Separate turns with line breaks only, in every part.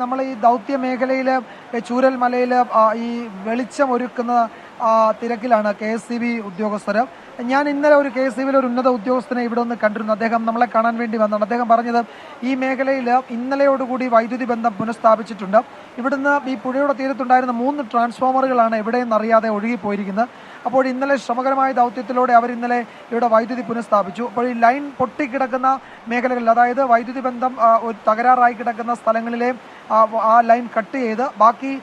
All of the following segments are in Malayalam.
നമ്മൾ ഈ ദൗത്യ മേഖലയിൽ ചൂരൽ മലയിൽ ഈ വെളിച്ചം ഒരുക്കുന്ന തിരക്കിലാണ് KSEB ഉദ്യോഗസ്ഥർ. ഞാൻ ഇന്നലെ ഒരു KSEBിലെ ഒരു ഉന്നത ഉദ്യോഗസ്ഥനെ ഇവിടെ ഒന്ന് കണ്ടിരുന്നു. അദ്ദേഹം നമ്മളെ കാണാൻ വേണ്ടി വന്നതാണ്. അദ്ദേഹം പറഞ്ഞത് ഈ മേഖലയിൽ ഇന്നലെയോടുകൂടി വൈദ്യുതി ബന്ധം പുനഃസ്ഥാപിച്ചിട്ടുണ്ട്. ഇവിടുന്ന് ഈ പുഴയുടെ തീരത്തുണ്ടായിരുന്ന 3 ട്രാൻസ്ഫോമറുകളാണ് എവിടെയെന്ന് അറിയാതെ ഒഴുകിപ്പോയിരിക്കുന്നത്. അപ്പോൾ ഇന്നലെ ശ്രമകരമായ ദൗത്യത്തിലൂടെ അവർ ഇന്നലെ ഇവിടെ വൈദ്യുതി പുനഃസ്ഥാപിച്ചു. അപ്പോൾ ഈ ലൈൻ പൊട്ടിക്കിടക്കുന്ന മേഖലകളിൽ, അതായത് വൈദ്യുതി ബന്ധം തകരാറായി കിടക്കുന്ന സ്ഥലങ്ങളിലെ ആ ലൈൻ കട്ട് ചെയ്ത് ബാക്കി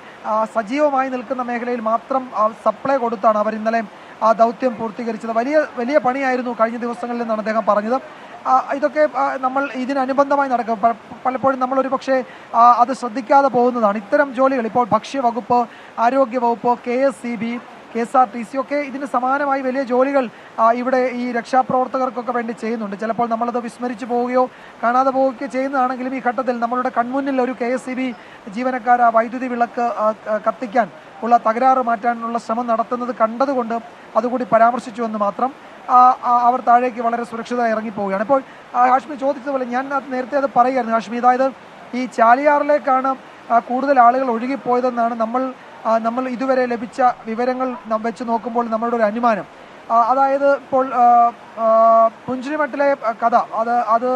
സജീവമായി നിൽക്കുന്ന മേഖലയിൽ മാത്രം സപ്ലൈ കൊടുത്താണ് അവർ ഇന്നലെ ആ ദൗത്യം പൂർത്തീകരിച്ചത്. വലിയ പണിയായിരുന്നു കഴിഞ്ഞ ദിവസങ്ങളിൽ നിന്നാണ് അദ്ദേഹം പറഞ്ഞത്. ഇതൊക്കെ നമ്മൾ ഇതിനനുബന്ധമായി നടക്കും. പലപ്പോഴും നമ്മളൊരു പക്ഷേ അത് ശ്രദ്ധിക്കാതെ പോകുന്നതാണ്. ഇത്തരം ജോലികൾ ഇപ്പോൾ ഭക്ഷ്യവകുപ്പ്, ആരോഗ്യവകുപ്പ്, KSEB, KSRTC ഒക്കെ ഇതിന് സമാനമായി വലിയ ജോലികൾ ഇവിടെ ഈ രക്ഷാപ്രവർത്തകർക്കൊക്കെ വേണ്ടി ചെയ്യുന്നുണ്ട്. ചിലപ്പോൾ നമ്മളത് വിസ്മരിച്ചു പോവുകയോ കാണാതെ പോവുകയോ ചെയ്യുന്നതാണെങ്കിലും ഈ ഘട്ടത്തിൽ നമ്മളുടെ കൺമുന്നിൽ ഒരു KSEB ജീവനക്കാർ ആ വൈദ്യുതി വിളക്ക് കത്തിക്കാൻ ഉള്ള തകരാറ് മാറ്റാനുള്ള ശ്രമം നടത്തുന്നത് കണ്ടതുകൊണ്ട് അതുകൂടി പരാമർശിച്ചു എന്ന് മാത്രം. അവർ താഴേക്ക് വളരെ സുരക്ഷിതമായി ഇറങ്ങിപ്പോവുകയാണ്. ഇപ്പോൾ ഹാഷ്മി ചോദിച്ചതുപോലെ ഞാൻ നേരത്തെ അത് പറയുകയായിരുന്നു ഹാഷ്മി. അതായത് ഈ ചാലിയാറിലേക്കാണ് കൂടുതൽ ആളുകൾ ഒഴുകിപ്പോയതെന്നാണ് നമ്മൾ ഇതുവരെ ലഭിച്ച വിവരങ്ങൾ വെച്ച് നോക്കുമ്പോൾ നമ്മളുടെ ഒരു അനുമാനം. അതായത് ഇപ്പോൾ പുഞ്ചിരിമട്ടിലെ കഥ അത്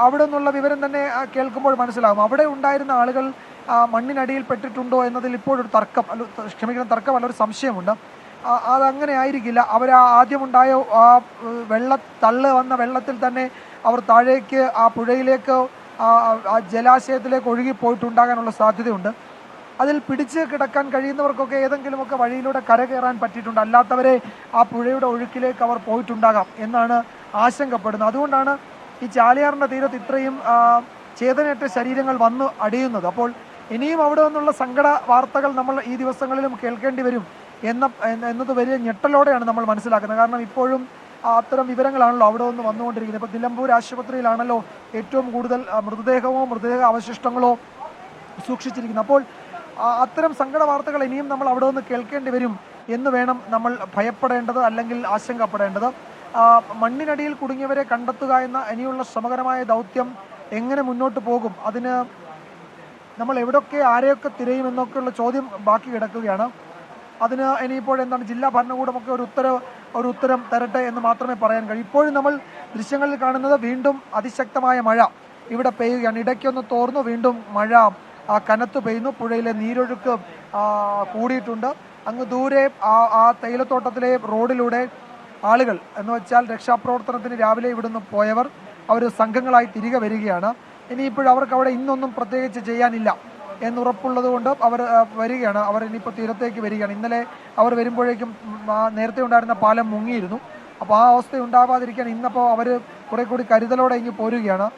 അവിടെ നിന്നുള്ള വിവരം തന്നെ കേൾക്കുമ്പോൾ മനസ്സിലാകും. അവിടെ ഉണ്ടായിരുന്ന ആളുകൾ മണ്ണിനടിയിൽ പെട്ടിട്ടുണ്ടോ എന്നതിൽ ഇപ്പോഴൊരു തർക്കമല്ല, ഒരു സംശയമുണ്ട്. അതങ്ങനെ ആയിരിക്കില്ല. അവർ ആദ്യമുണ്ടായ വന്ന വെള്ളത്തിൽ തന്നെ അവർ താഴേക്ക് ആ പുഴയിലേക്ക് ആ ജലാശയത്തിലേക്ക് ഒഴുകിപ്പോയിട്ടുണ്ടാകാനുള്ള സാധ്യതയുണ്ട്. അതിൽ പിടിച്ച് കിടക്കാൻ കഴിയുന്നവർക്കൊക്കെ ഏതെങ്കിലുമൊക്കെ വഴിയിലൂടെ കരകയറാൻ പറ്റിയിട്ടുണ്ട്. അല്ലാത്തവരെ ആ പുഴയുടെ ഒഴുക്കിലേക്ക് അവർ പോയിട്ടുണ്ടാകാം എന്നാണ് ആശങ്കപ്പെടുന്നത്. അതുകൊണ്ടാണ് ഈ ചാലിയാറിൻ്റെ തീരത്ത് ഇത്രയും ചേതനേറ്റ ശരീരങ്ങൾ വന്ന് അടിയുന്നത്. അപ്പോൾ ഇനിയും അവിടെ നിന്നുള്ള സങ്കട വാർത്തകൾ നമ്മൾ ഈ ദിവസങ്ങളിലും കേൾക്കേണ്ടി വരും എന്നത് വലിയ ഞെട്ടലോടെയാണ് നമ്മൾ മനസ്സിലാക്കുന്നത്. കാരണം ഇപ്പോഴും അത്തരം വിവരങ്ങളാണല്ലോ അവിടെ നിന്ന് വന്നുകൊണ്ടിരിക്കുന്നത്. ഇപ്പോൾ നിലമ്പൂർ ആശുപത്രിയിലാണല്ലോ ഏറ്റവും കൂടുതൽ മൃതദേഹ അവശിഷ്ടങ്ങളോ സൂക്ഷിച്ചിരിക്കുന്നത്. അപ്പോൾ അത്തരം സങ്കട വാർത്തകൾ ഇനിയും നമ്മൾ അവിടെ നിന്ന് കേൾക്കേണ്ടി വരും എന്ന് വേണം നമ്മൾ ഭയപ്പെടേണ്ടത്, അല്ലെങ്കിൽ ആശങ്കപ്പെടേണ്ടത്. മണ്ണിനടിയിൽ കുടുങ്ങിയവരെ കണ്ടെത്തുക എന്ന ഇനിയുള്ള ശ്രമകരമായ ദൗത്യം എങ്ങനെ മുന്നോട്ട് പോകും, അതിന് നമ്മൾ എവിടെയൊക്കെ ആരെയൊക്കെ തിരയുമെന്നൊക്കെയുള്ള ചോദ്യം ബാക്കി കിടക്കുകയാണ്. അതിന് ഇനിയിപ്പോൾ എന്താണ് ജില്ലാ ഭരണകൂടമൊക്കെ ഒരു ഉത്തരം തരട്ടെ എന്ന് മാത്രമേ പറയാൻ കഴിയൂ. ഇപ്പോഴും നമ്മൾ ദൃശ്യങ്ങളിൽ കാണുന്നത് വീണ്ടും അതിശക്തമായ മഴ ഇവിടെ പെയ്യുകയാണ്. ഇടയ്ക്കൊന്ന് തോർന്നു വീണ്ടും മഴ കനത്തു പെയ്യുന്നു. പുഴയിലെ നീരൊഴുക്ക് കൂടിയിട്ടുണ്ട്. അങ്ങ് ദൂരെ ആ തേയിലത്തോട്ടത്തിലെ റോഡിലൂടെ ആളുകൾ എന്ന് വെച്ചാൽ രക്ഷാപ്രവർത്തനത്തിന് രാവിലെ ഇവിടുന്ന് പോയവർ അവർ സംഘങ്ങളായി തിരികെ വരികയാണ്. ഇനിയിപ്പോഴും അവർക്ക് അവിടെ ഇന്നൊന്നും പ്രത്യേകിച്ച് ചെയ്യാനില്ല എന്നുറപ്പുള്ളത് കൊണ്ട് അവർ വരികയാണ്. അവർ ഇനിയിപ്പോൾ തീരത്തേക്ക് വരികയാണ്. ഇന്നലെ അവർ വരുമ്പോഴേക്കും നേരത്തെ ഉണ്ടായിരുന്ന പാലം മുങ്ങിയിരുന്നു. അപ്പോൾ ആ അവസ്ഥ ഉണ്ടാവാതിരിക്കാൻ ഇന്നപ്പോൾ അവർ കുറെ കൂടി കരുതലോടെ ഇങ്ങ് പോരുകയാണ്.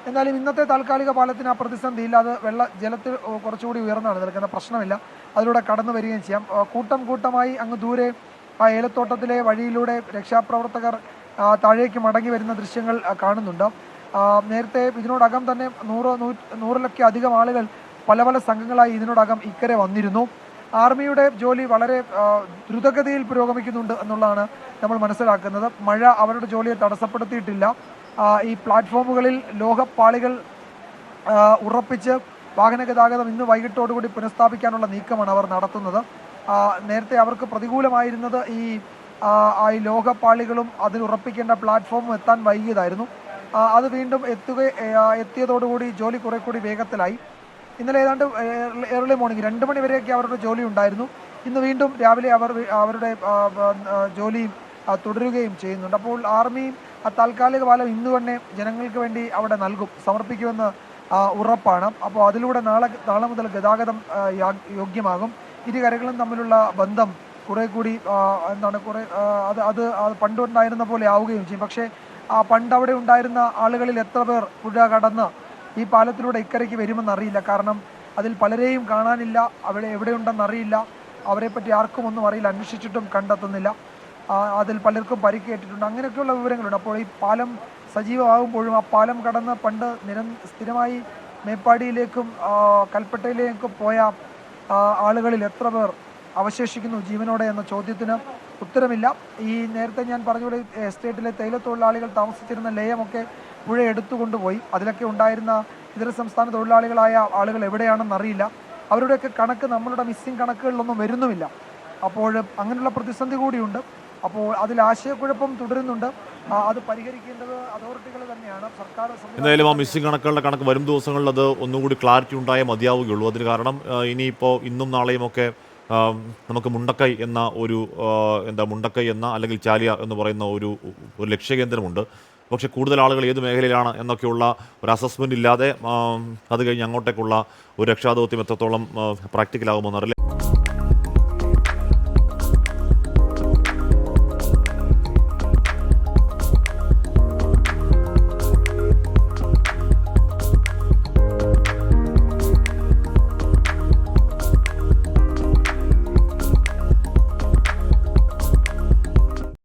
എന്നാലും ഇന്നത്തെ താൽക്കാലിക പാലത്തിന് ആ പ്രതിസന്ധിയില്ല. അത് ജലത്തിൽ കുറച്ചുകൂടി ഉയർന്നാണ് നിൽക്കുന്ന, പ്രശ്നമില്ല. അതിലൂടെ കടന്നു വരികയും ചെയ്യാം. കൂട്ടമായി അങ്ങ് ദൂരെ ആ ഏലത്തോട്ടത്തിലെ വഴിയിലൂടെ രക്ഷാപ്രവർത്തകർ താഴേക്ക് മടങ്ങി വരുന്ന ദൃശ്യങ്ങൾ കാണുന്നുണ്ട്. നേരത്തെ ഇതിനോടകം തന്നെ 100-100 അധികം ആളുകൾ പല സംഘങ്ങളായി ഇതിനോടകം ഇക്കരെ വന്നിരുന്നു. ആർമിയുടെ ജോലി വളരെ ദ്രുതഗതിയിൽ പുരോഗമിക്കുന്നുണ്ട് എന്നുള്ളതാണ് നമ്മൾ മനസ്സിലാക്കുന്നത്. മഴ അവരുടെ ജോലിയെ തടസ്സപ്പെടുത്തിയിട്ടില്ല. ഈ പ്ലാറ്റ്ഫോമുകളിൽ ലോഹപ്പാളികൾ ഉറപ്പിച്ച് വാഹന ഗതാഗതം ഇന്ന് വൈകിട്ടോടുകൂടി പുനഃസ്ഥാപിക്കാനുള്ള നീക്കമാണ് അവർ നടത്തുന്നത്. നേരത്തെ അവർക്ക് പ്രതികൂലമായിരുന്നത് ഈ ലോഹപ്പാളികളും അതിൽ ഉറപ്പിക്കേണ്ട പ്ലാറ്റ്ഫോമും എത്താൻ വൈകിയതായിരുന്നു. അത് വീണ്ടും എത്തിയതോടുകൂടി ജോലി കുറെ കൂടി വേഗത്തിലായി. ഇന്നലെ ഏതാണ്ട് ഏർലി മോർണിംഗ് 2 മണി വരെയൊക്കെ അവരുടെ ജോലി ഉണ്ടായിരുന്നു. ഇന്ന് വീണ്ടും രാവിലെ അവരുടെ ജോലി തുടരുകയും ചെയ്യുന്നുണ്ട്. അപ്പോൾ ആർമി താൽക്കാലിക പാലം ഇന്ന് തന്നെ ജനങ്ങൾക്ക് വേണ്ടി അവിടെ സമർപ്പിക്കുമെന്ന് ഉറപ്പാണ്. അപ്പോൾ അതിലൂടെ നാളെ മുതൽ ഗതാഗതം യോഗ്യമാകും. ഇരു കരകളും തമ്മിലുള്ള ബന്ധം കുറെ കൂടി അത് പണ്ടുണ്ടായിരുന്ന പോലെ ആവുകയും ചെയ്യും. പക്ഷേ പണ്ട് അവിടെ ഉണ്ടായിരുന്ന ആളുകളിൽ എത്ര പേർ പുഴ കടന്ന് ഈ പാലത്തിലൂടെ ഇക്കരയ്ക്ക് വരുമെന്നറിയില്ല. കാരണം അതിൽ പലരെയും കാണാനില്ല, അവിടെ എവിടെയുണ്ടെന്നറിയില്ല, അവരെപ്പറ്റി ആർക്കും ഒന്നും അറിയില്ല, അന്വേഷിച്ചിട്ടും കണ്ടെത്തുന്നില്ല. അതിൽ പലർക്കും പരിക്കേറ്റിട്ടുണ്ട്. അങ്ങനെയൊക്കെയുള്ള വിവരങ്ങളുണ്ട്. അപ്പോൾ ഈ പാലം സജീവമാകുമ്പോഴും ആ പാലം കടന്ന് പണ്ട് സ്ഥിരമായി മേപ്പാടിയിലേക്കും കൽപ്പറ്റയിലേക്കും പോയ ആളുകളിൽ എത്ര പേർ അവശേഷിക്കുന്നു ജീവനോടെ എന്ന ചോദ്യത്തിന് ഉത്തരമില്ല. ഈ നേരത്തെ ഞാൻ പറഞ്ഞ എസ്റ്റേറ്റിലെ തേയിലത്തൊഴിലാളികൾ താമസിച്ചിരുന്ന ലയമൊക്കെ പുഴ എടുത്തുകൊണ്ടുപോയി. അതിലൊക്കെ ഉണ്ടായിരുന്ന ഇതര സംസ്ഥാന തൊഴിലാളികളായ ആളുകൾ എവിടെയാണെന്ന് അറിയില്ല. അവരുടെയൊക്കെ കണക്ക് നമ്മളുടെ മിസ്സിംഗ് കണക്കുകളിലൊന്നും വരുന്നുമില്ല. അപ്പോൾ അങ്ങനെയുള്ള പ്രതിസന്ധി കൂടിയുണ്ട്. അപ്പോൾ അതിൽ ആശയക്കുഴപ്പം തുടരുന്നുണ്ട്. അത് പരിഹരിക്കേണ്ടത് അതോറിറ്റികൾ തന്നെയാണ്, സർക്കാർ.
എന്തായാലും ആ മിസ്സിംഗ് കണക്കുകളുടെ കണക്ക് വരും ദിവസങ്ങളിൽ അത് ഒന്നുകൂടി ക്ലാരിറ്റി ഉണ്ടായേ മതിയാവുകയുള്ളൂ. അതിന് കാരണം ഇനിയിപ്പോൾ ഇന്നും നാളെയും ഒക്കെ നമുക്ക് മുണ്ടക്കൈ എന്ന ഒരു മുണ്ടക്കൈ എന്ന അല്ലെങ്കിൽ ചാലിയ എന്ന് പറയുന്ന ഒരു ലക്ഷ്യകേന്ദ്രമുണ്ട്. പക്ഷേ കൂടുതൽ ആളുകൾ ഏത് മേഖലയിലാണ് എന്നൊക്കെയുള്ള ഒരു അസസ്മെൻ്റ് ഇല്ലാതെ അത് കഴിഞ്ഞ് അങ്ങോട്ടേക്കുള്ള ഒരു രക്ഷാദൗത്യം എത്രത്തോളം പ്രാക്ടിക്കലാകുമെന്നറിയില്ല.